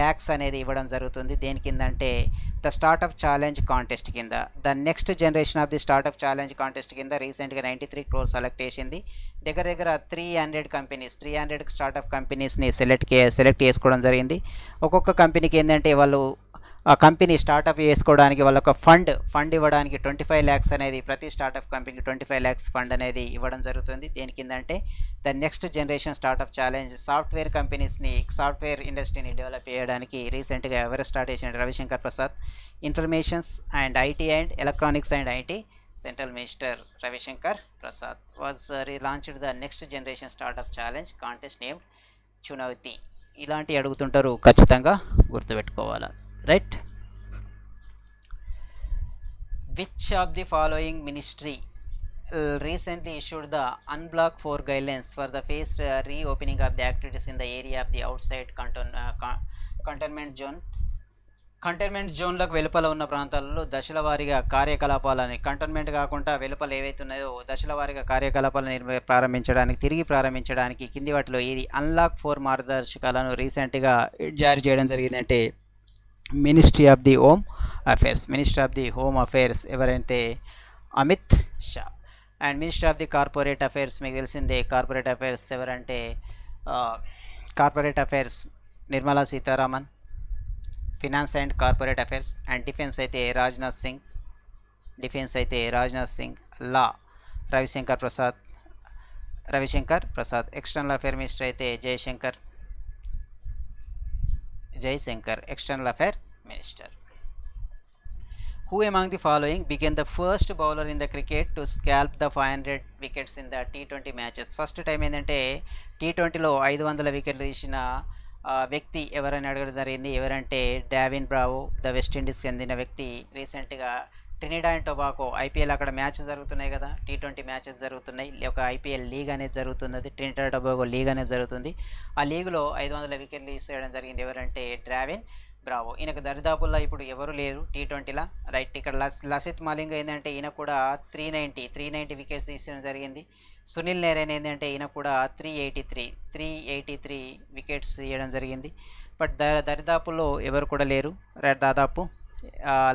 S1: lakhs అనేది ఇవ్వడం జరుగుతుంది. దేని కిందంటే ద స్టార్ట్అప్ ఛాలెంజ్ కాంటెస్ట్ కింద. The next generation of the startup challenge contest కింద రీసెంట్గా 93 crores సెలెక్ట్ చేసింది. దగ్గర 300 స్టార్ట్అప్ కంపెనీస్ని సెలెక్ట్ చేసుకోవడం జరిగింది. ఒక్కొక్క కంపెనీకి ఏంటంటే వాళ్ళు ఆ కంపెనీ స్టార్ట్అప్ చేసుకోవడానికి వాళ్ళొక ఫండ్ ఇవ్వడానికి 25 lakhs అనేది ప్రతి స్టార్ట్అప్ కంపెనీకి 25 lakhs ఫండ్ అనేది ఇవ్వడం జరుగుతుంది. దేని కిందంటే the next generation startup challenge software ఇండస్ట్రీని డెవలప్ చేయడానికి రీసెంట్గా ఎవరు స్టార్ట్ చేసిన Ravi Shankar Prasad. Informations and IT and electronics and IT central minister Ravi Shankar Prasad was launched the next generation startup challenge contest named Chunauti. ఇలాంటివి అడుగుతుంటారు, ఖచ్చితంగా గుర్తుపెట్టుకోవాలా. Right. Which of the following ministry recently issued the Unblock 4 guidelines for the phased reopening of the activities in the area of the outside cantonment zone containment జోన్లకు వెలుపల ఉన్న ప్రాంతాలలో దశల వారీగా కార్యకలాపాలని కంటైన్మెంట్ కాకుండా వెలుపల ఏవైతే ఉన్నాయో దశల వారీగా కార్యకలాపాలను తిరిగి ప్రారంభించడానికి కింది వాటిలో ఇది అన్లాక్ 4 మార్గదర్శకాలను రీసెంట్గా జారీ చేయడం జరిగిందంటే ministry of the home affairs ఎవరైతే Amit Shah. And ministry of the corporate affairs మీకు తెలిసిందే, కార్పొరేట్ అఫైర్స్ ఎవరంటే corporate affairs Nirmala Sitharaman, finance and corporate affairs. And defence అయితే Rajnath Singh, law Ravi Shankar Prasad. External affair minister అయితే Jaishankar external affair minister. Who among the following became the first bowler in the cricket to scalp the 500 wickets in the T20 matches? First time ఏంటంటే T20లో 500 వికెట్లు తీసిన వ్యక్తి ఎవరని అడగడం జరిగింది. ఎవరంటే డావిన్ బ్రావో, ద వెస్టిండీస్కి చెందిన వ్యక్తి. రీసెంట్గా ట్రినిడా అండ్ టొబాకో ఐపీఎల్ అక్కడ మ్యాచ్ జరుగుతున్నాయి కదా, T20 మ్యాచెస్ జరుగుతున్నాయి, ఒక ఐపీఎల్ లీగ్ అనేది జరుగుతున్నది, ట్రినిడా టొబాగో లీగ్ అనేది జరుగుతుంది. ఆ లీగ్లో 500 వికెట్లు తీసేయడం జరిగింది. ఎవరంటే డావిన్ బ్రావో. ఈయనకు దరిదాపుల్లో ఇప్పుడు ఎవరు లేరు T20లా, రైట్. ఇక్కడ లసిత్ మాలింగ ఏంటంటే ఈయన కూడా 390 వికెట్స్ తీసేయడం జరిగింది. సునీల్ నరేన్ ఏంటంటే ఈయన కూడా 383 వికెట్స్ తీయడం జరిగింది. బట్ దరిదాపుల్లో ఎవరు కూడా లేరు. దాదాపు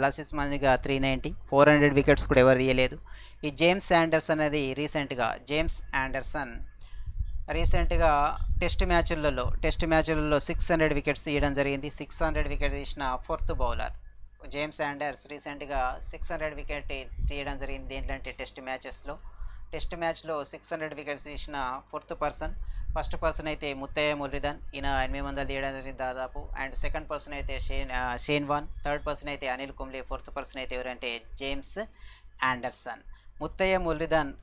S1: లసిత్ మాలింగ 390, 400 వికెట్స్ కూడా ఎవరు తీయలేదు. ఈ జేమ్స్ ఆండర్సన్ రీసెంట్గా టెస్ట్ మ్యాచ్లలో 600 వికెట్స్ తీయడం జరిగింది. 600 వికెట్ తీసిన 4th బౌలర్ జేమ్స్ ఆండర్స్ రీసెంట్గా 600 వికెట్ తీయడం జరిగింది. ఏంటంటే టెస్ట్ మ్యాచ్లో 600 వికెట్స్ తీసిన 4th పర్సన్. ఫస్ట్ పర్సన్ అయితే ముత్తయ్య మురళీధరన్, ఈయన 800 తీయడం జరిగింది దాదాపు. అండ్ సెకండ్ పర్సన్ అయితే షేన్ వాన్, థర్డ్ పర్సన్ అయితే అనిల్ కుంబ్లే, 4th పర్సన్ అయితే ఎవరంటే జేమ్స్ ఆండర్సన్. ముత్తయ్య మురళీధరన్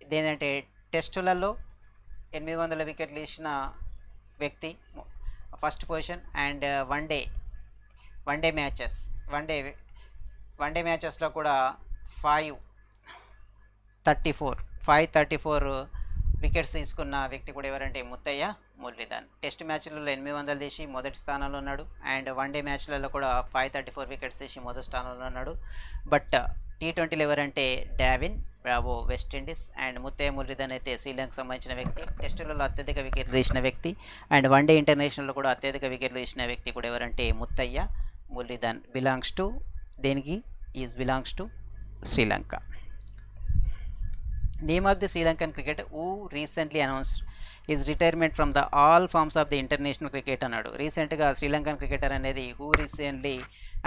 S1: ఇదేంటంటే టెస్టులలో 800 వికెట్లు తీసిన వ్యక్తి, ఫస్ట్ పొజిషన్. అండ్ వన్డే మ్యాచెస్లో కూడా 534 వికెట్స్ తీసుకున్న వ్యక్తి కూడా ఎవరంటే ముత్తయ్య మురళీధరన్. టెస్ట్ మ్యాచ్లలో 800 తీసి మొదటి స్థానంలో ఉన్నాడు. అండ్ వన్డే మ్యాచ్లలో కూడా 534 వికెట్స్ తీసి మొదటి స్థానంలో ఉన్నాడు. బట్ T20లో ఎవరంటే Dwayne Bravo West Indies, and Muttiah Muralitharan అయితే శ్రీలంకకు సంబంధించిన వ్యక్తి. టెస్టులలో అత్యధిక వికెట్లు తీసిన వ్యక్తి. అండ్ వన్డే ఇంటర్నేషనల్లో కూడా అత్యధిక వికెట్లు తీసిన వ్యక్తి కూడా ఎవరంటే Muttiah Muralitharan. Belongs to Sri Lanka. Name of the Sri Lankan cricket who recently announced his retirement from the all forms of the international cricket అన్నాడు. రీసెంట్గా శ్రీలంకన్ క్రికెటర్ అనేది who recently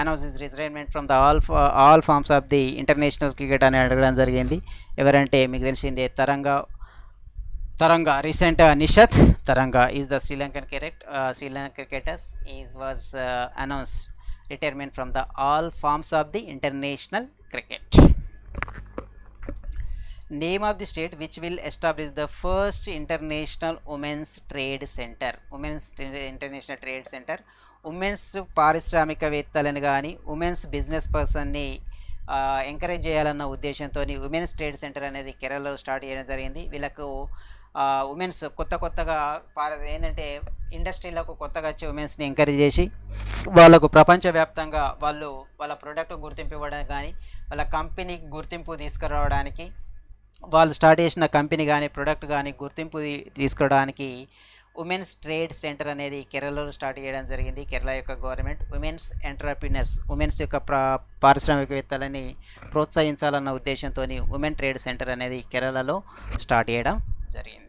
S1: announce his retirement from the all forms of the international cricket అని అడగడం జరిగింది. ఎవరంటే మీకు తెలిసిందే Tharanga recent నిషత్ Tharanga is the Sri Lankan cricketers was announce retirement from the all forms of the international cricket. Name of the state which will establish the first international women's international trade center. Women's పారిశ్రామికవేత్తలను కానీ women's business పర్సన్ని encourage చేయాలన్న ఉద్దేశంతో women's trade centre అనేది కేరళలో start చేయడం జరిగింది. వీళ్ళకు ఉమెన్స్ కొత్తగా ఏంటంటే ఇండస్ట్రీలకు కొత్తగా వచ్చే ఉమెన్స్ని ఎంకరేజ్ చేసి వాళ్ళకు ప్రపంచవ్యాప్తంగా వాళ్ళ ప్రోడక్ట్ గుర్తింపు ఇవ్వడం కానీ వాళ్ళ కంపెనీకి గుర్తింపు తీసుకురావడానికి, వాళ్ళు స్టార్ట్ చేసిన కంపెనీ కానీ ప్రోడక్ట్ కానీ గుర్తింపు తీసుకోవడానికి ఉమెన్స్ ట్రేడ్ సెంటర్ అనేది కేరళలో స్టార్ట్ చేయడం జరిగింది. కేరళ యొక్క గవర్నమెంట్ ఉమెన్స్ ఎంటర్‌ప్రెన్యూర్స్, ఉమెన్స్ యొక్క పారిశ్రామికవేత్తలని ప్రోత్సహించాలన్న ఉద్దేశంతో ఉమెన్ ట్రేడ్ సెంటర్ అనేది కేరళలో స్టార్ట్ చేయడం జరిగింది.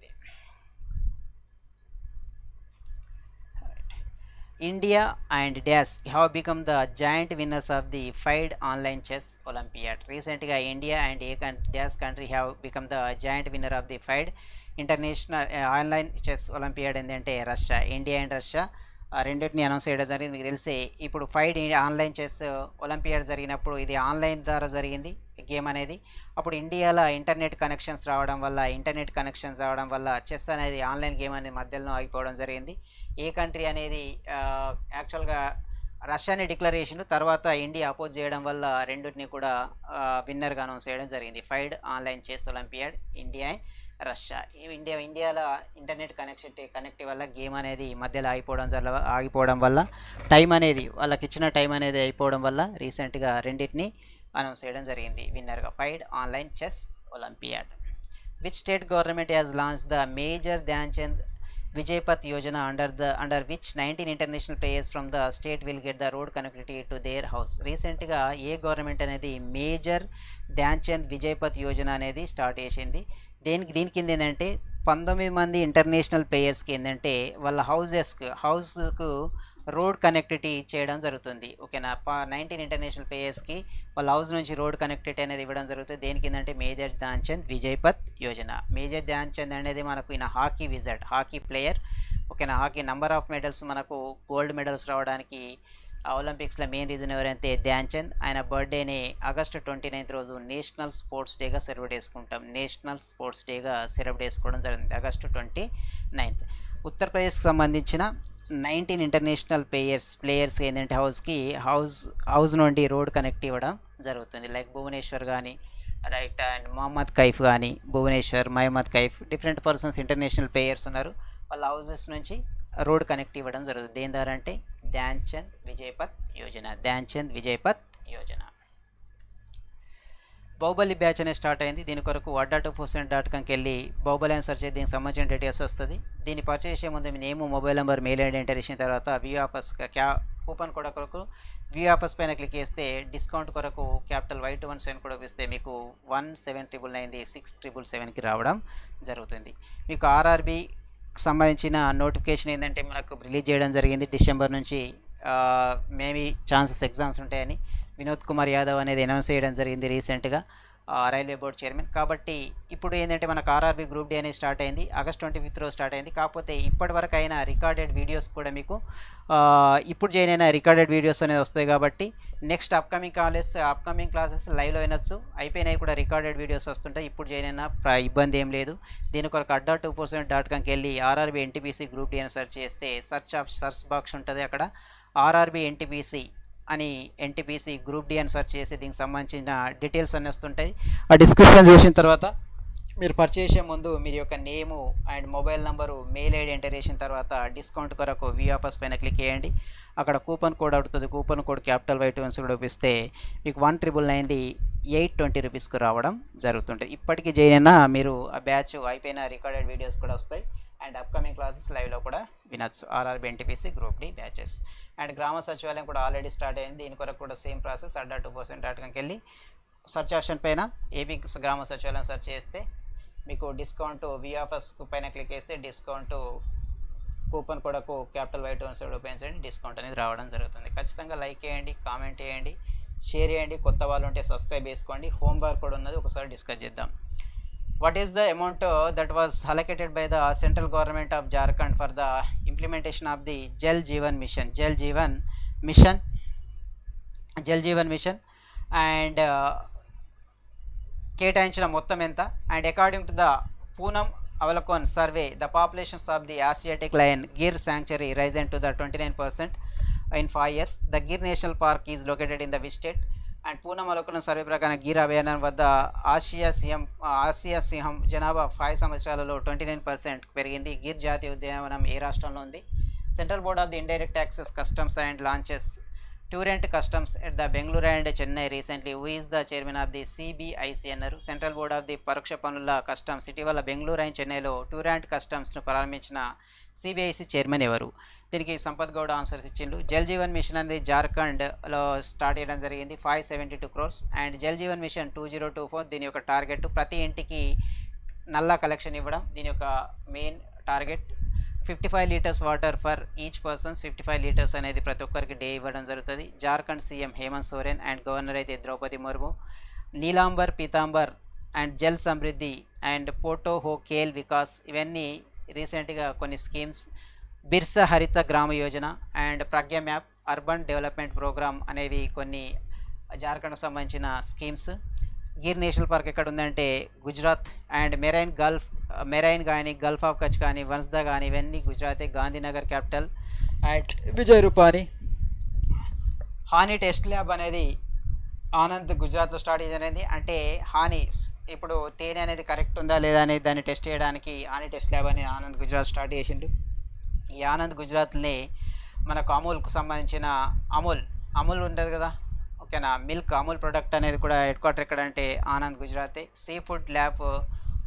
S1: India and DAS have become the giant winners of the FIDE Online Chess Olympiad. Recently, India and DAS country have become the giant winner of the FIDE International Online Chess Olympiad. ఏంటంటే Russia, India and Russia రెండింటిని announce చేయడం జరిగింది. మీకు తెలిసే ఇప్పుడు FIDE online chess olympiad జరిగినప్పుడు ఇది online ద్వారా జరిగింది గేమ్ అనేది. అప్పుడు ఇండియాలో ఇంటర్నెట్ కనెక్షన్స్ రావడం వల్ల చెస్ అనేది ఆన్లైన్ గేమ్ అనేది మధ్యలో ఆగిపోవడం జరిగింది. ఏ కంట్రీ అనేది యాక్చువల్గా రష్యాని డిక్లేర్ చేసిండు, తర్వాత ఇండియా అపోజ్ చేయడం వల్ల రెండింటిని కూడా విన్నర్గా అనౌన్స్ చేయడం జరిగింది. FIDE online chess olympiad India and Russia. ఇండియాలో ఇంటర్నెట్ కనెక్ట్ వల్ల గేమ్ అనేది మధ్యలో ఆగిపోవడం వల్ల టైం అనేది వాళ్ళకి ఇచ్చిన టైం అనేది అయిపోవడం వల్ల రీసెంట్గా రెండింటిని అనౌన్స్ చేయడం జరిగింది విన్నర్గా. FIDE online chess olympiad. Which state government has launch the major Dhyanchand Vijaypath Yojana under which 19 international players from the state will get the road connectivity to their house. రీసెంట్గా ఏ గవర్నమెంట్ అనేది మేజర్ ధ్యాన్చంద్ విజయపథ్ యోజన అనేది start చేసింది. దీని కింద ఏంటంటే 19 మంది international ప్లేయర్స్కి ఏంటంటే వాళ్ళ హౌస్కు రోడ్ కనెక్టివిటీ చేయడం జరుగుతుంది. ఓకేనా. 19 ఇంటర్నేషనల్ ప్లేయర్స్కి వాళ్ళ హౌస్ నుంచి రోడ్ కనెక్టివిటీ అనేది ఇవ్వడం జరుగుతుంది. దేనికి ఏంటంటే మేజర్ ధ్యాన్చంద్ విజయపథ్ యోజన. మేజర్ ధ్యాన్చంద్ అనేది మనకు ఈయన హాకీ ప్లేయర్. ఓకేనా. హాకీ నంబర్ ఆఫ్ మెడల్స్ మనకు గోల్డ్ మెడల్స్ రావడానికి ఒలింపిక్స్లో మెయిన్ రీజన్ ఎవరైతే ధ్యాన్చంద్. ఆయన బర్త్డేని ఆగస్టు 29 రోజు నేషనల్ స్పోర్ట్స్ డేగా సెలబ్రేట్ చేసుకోవడం జరిగింది. ఆగస్టు 29. ఉత్తరప్రదేశ్కి సంబంధించిన 19 ఇంటర్నేషనల్ ప్లేయర్స్ ఏంటంటే హౌస్ నుండి రోడ్ కనెక్ట్ ఇవ్వడం జరుగుతుంది. లైక్ భువనేశ్వర్ కానీ రైట్ అండ్ మహమ్మద్ కైఫ్ కానీ Mohammad Kaif different persons international players ఉన్నారు. వాళ్ళ హౌసెస్ నుంచి రోడ్ కనెక్ట్ ఇవ్వడం జరుగుతుంది. దేని ద్వారా అంటే ధ్యాన్చంద్ విజయపథ్ యోజన. బాహుబలి బ్యాచ్ అనేది స్టార్ట్ అయింది. దీని కొరకు www.2%.comకి వెళ్ళి బాహుబలి అని సెర్చ్ చేసి దీనికి సంబంధించిన డీటెయిల్స్ వస్తుంది. దీన్ని పర్చేస్ చేసే ముందు మీ name, mobile number, mail ID enter చేసిన తర్వాత వ్యూ ఆఫర్స్ కూపన్ కోడ్ కొరకు వ్యూ ఆఫర్స్ పైన క్లిక్ చేస్తే డిస్కౌంట్ కొరకు క్యాపిటల్ Y217 కూడా ఇస్తే మీకు 1799 6777కి రావడం జరుగుతుంది. మీకు ఆర్ఆర్బి సంబంధించిన నోటిఫికేషన్ ఏంటంటే మనకు రిలీజ్ చేయడం జరిగింది. డిసెంబర్ నుంచి మేబీ ఛాన్సెస్ ఎగ్జామ్స్ ఉంటాయని వినోద్ కుమార్ యాదవ్ అనేది అనౌన్స్ చేయడం జరిగింది రీసెంట్గా, రైల్వే బోర్డ్ చైర్మన్. కాబట్టి ఇప్పుడు ఏంటంటే మనకు ఆర్ఆర్బీ గ్రూప్ డి అనేది స్టార్ట్ అయింది. ఆగస్ట్ 25 రోజు స్టార్ట్ అయింది. కాకపోతే ఇప్పటి వరకు అయినా రికార్డెడ్ వీడియోస్ కూడా మీకు ఇప్పుడు జాయిన్ అయిన రికార్డెడ్ వీడియోస్ అనేది వస్తాయి. కాబట్టి నెక్స్ట్ అప్కమింగ్ క్లాసెస్ లైవ్లో వినొచ్చు. అయిపోయినాయి కూడా రికార్డెడ్ వీడియోస్ వస్తుంటాయి. ఇప్పుడు జాయిన్ అయినా ఇబ్బంది ఏం లేదు. దీని కొరకు adda2%.comకి వెళ్ళి ఆర్ఆర్బీ ఎన్టీపీసీ గ్రూప్ డి అని సెర్చ్ చేస్తే సర్చ్ బాక్స్ ఉంటుంది. అక్కడ ఆర్ఆర్బీ ఎన్టీపీసీ గ్రూప్ డి అని సెర్చ్ చేసి దీనికి సంబంధించిన డీటెయిల్స్ అన్నీ వస్తుంటాయి. ఆ డిస్క్రిప్షన్ చూసిన తర్వాత మీరు పర్చేస్ చేసే ముందు మీరు యొక్క name and mobile number, mail ID enter చేసిన తర్వాత డిస్కౌంట్ కొరకు వ్యూ ఆఫర్స్ పైన క్లిక్ చేయండి. అక్కడ కూపన్ కోడ్ అవుతుంది. కూపన్ కోడ్ క్యాపిటల్ Y217 కూడా చూపిస్తే మీకు 1999 820 రూపీస్కు రావడం జరుగుతుంటుంది. ఇప్పటికీ జాయిన్ అయినా మీరు ఆ బ్యాచ్ అయిపోయిన రికార్డెడ్ వీడియోస్ కూడా వస్తాయి. అండ్ అప్కమింగ్ క్లాసెస్ లైవ్లో కూడా వినొచ్చు. RRB NTPC group D batches. And Grama Sachivalayam కూడా ఆల్రెడీ స్టార్ట్ అయింది. దీని కొరకు కూడా సేమ్ ప్రాసెస్ adda2%.comకి వెళ్ళి సర్చ్ ఆప్షన్ పైన ఏపీ గ్రామ సచివాలయం సెర్చ్ చేస్తే మీకు డిస్కౌంట్ వ్యూ ఆఫర్స్ పైన క్లిక్ చేస్తే డిస్కౌంట్ కూపన్ కొరకు క్యాపిటల్ Y217 ఓపెన్ చేయండి. డిస్కౌంట్ అనేది రావడం జరుగుతుంది. ఖచ్చితంగా లైక్ చేయండి, కామెంట్ చేయండి, షేర్ చేయండి. కొత్త వాళ్ళు ఉంటే సబ్స్క్రైబ్ చేసుకోండి. హోంవర్క్ కూడా ఉన్నది, ఒకసారి డిస్కస్ చేద్దాం. What is the amount that was allocated by the central government of Jharkhand for the implementation of the Jal Jeevan Mission and కేటాయించిన మొత్తం ఎంత? And according to the Poonam Avalokan survey the populations of the Asiatic lion Gir sanctuary risen to the 29% in 5 years. The Gir National Park is located in the which state? And Poonam అవలోకనం survey ప్రకారం గిర్ అభయారణ్యం వద్ద Asia సింహం జనాభా 5 సంవత్సరాలలో 29% పెరిగింది. గిర్ జాతీయ ఉద్యానవనం ఏ రాష్ట్రంలో ఉంది? Central board of the indirect taxes customs and launches Turant customs at the Bengaluru and Chennai recently. Who is the chairman of the CBIC అన్నారు. సెంట్రల్ బోర్డ్ ఆఫ్ ది పరోక్ష పన్నుల కస్టమ్స్ ఇటీవల బెంగళూరు అండ్ చెన్నైలో టూరెంట్ కస్టమ్స్ను ప్రారంభించిన సిబిఐసి చైర్మన్ ఎవరు? దీనికి సంపత్ గౌడ ఆన్సర్స్ ఇచ్చిండు. జల్ జీవన్ మిషన్ అనేది జార్ఖండ్లో స్టార్ట్ చేయడం జరిగింది. 572 crores. And Jal Jeevan mission 2024 దీని యొక్క టార్గెట్ ప్రతి ఇంటికి నల్లా కలెక్షన్ ఇవ్వడం. దీని యొక్క main target 55 litres water for each persons. 55 litres అనేది ప్రతి ఒక్కరికి డే ఇవ్వడం జరుగుతుంది. Jharkhand CM Hemant Soren and governor అయితే ద్రౌపది ముర్ము. నీలాంబర్ పీతాంబర్ అండ్ జల్ సమృద్ధి అండ్ పోటో హో కేల్ వికాస్ ఇవన్నీ రీసెంట్గా కొన్ని schemes. Birsa Harit Gram Yojana and Pragya map urban development programme అనేవి కొన్ని జార్ఖండ్కు సంబంధించిన స్కీమ్స్. గిర్ నేషనల్ పార్క్ ఎక్కడ ఉందంటే గుజరాత్. అండ్ మెరైన్ కానీ గల్ఫ్ ఆఫ్ కచ్ కానీ వన్స్దా కానీ ఇవన్నీ గుజరాతే. Gandhinagar capital and Vijay Rupani. Honey test lab అనేది ఆనంద్ గుజరాత్లో స్టార్ట్ చేయడం అంటే హాని ఇప్పుడు తేనె అనేది కరెక్ట్ ఉందా లేదా అనేది దాన్ని టెస్ట్ చేయడానికి హాని టెస్ట్ ల్యాబ్ అని ఆనంద్ గుజరాత్ స్టార్ట్ చేసిండు. ఈ ఆనంద్ గుజరాత్ని మనకు అమూల్కు సంబంధించిన అమూల్ అమూల్ ఉంటుంది కదా, ఓకేనా, మిల్క్ అమూల్ ప్రొడక్ట్ అనేది కూడా హెడ్ క్వార్టర్ ఎక్కడంటే ఆనంద్ గుజరాతే. సీ ఫుడ్ ల్యాబ్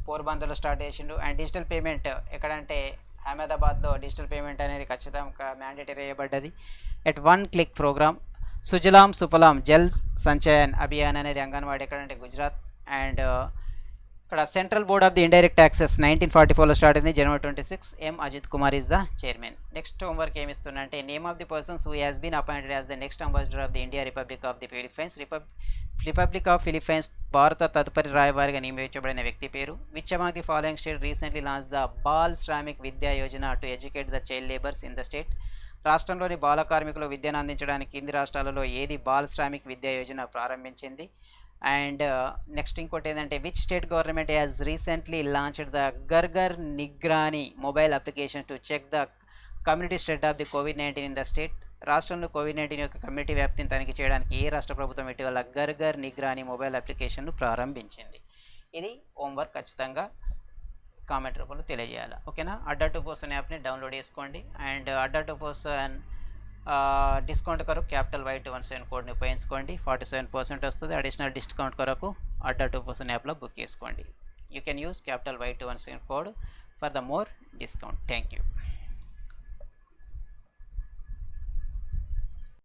S1: పోర్బందర్లో స్టార్ట్ చేసిండు. అండ్ డిజిటల్ పేమెంట్ ఎక్కడంటే అహ్మదాబాద్లో డిజిటల్ పేమెంట్ అనేది ఖచ్చితంగా మ్యాండేటరీ చేయబడ్డది. At one click programme Sujalam Sufalam Jal Sanchayan Abhiyan అనేది అంగన్వాడీ ఎక్కడంటే గుజరాత్. అండ్ ఇక్కడ central board of the indirect taxes 1944లో స్టార్ట్ అయింది. జనవరి 26 M Ajit Kumar is the chairman. Next homework ఏమి ఇస్తున్నంటే name of the persons who has been appointed as the next ambassador of the India republic of the Philippines. Republic of Philippines భారత తదుపరి రాయబారిగా నియమించబడిన వ్యక్తి పేరు. Which among the following state recently launch the Bal Shramik Vidya Yojana to educate the child labours in the state. రాష్ట్రంలోని బాల కార్మికులు విద్యను అందించడానికి కింది రాష్ట్రాలలో ఏది బాల్ శ్రామిక్ విద్యా యోజన ప్రారంభించింది. అండ్ నెక్స్ట్ ఇంకోటి ఏంటంటే which state government has recently launched the గర్గర్ నిగ్రాని mobile application to check the community spread of the COVID-19 in the state. రాష్ట్రంలో కోవిడ్-19 యొక్క కమ్యూనిటీ వ్యాప్తిని తనిఖీ చేయడానికి ఏ రాష్ట్ర ప్రభుత్వం ఇటీవల గర్గర్ నిగ్రాని మొబైల్ అప్లికేషన్ను ప్రారంభించింది. ఇది హోంవర్క్, ఖచ్చితంగా కామెంట్ రూపంలో తెలియజేయాలి. ఓకేనా. అడ్డా 2% యాప్ని డౌన్లోడ్ చేసుకోండి. అండ్ అడ్డా 2% డిస్కౌంట్ కొరకు క్యాపిటల్ Y217 కోడ్ని ఉపయోగించుకోండి. 47% వస్తుంది. అడిషనల్ డిస్కౌంట్ కొరకు అడ్డా 2% యాప్లో బుక్ చేసుకోండి. You can use capital Y217 code for the more discount. Thank you.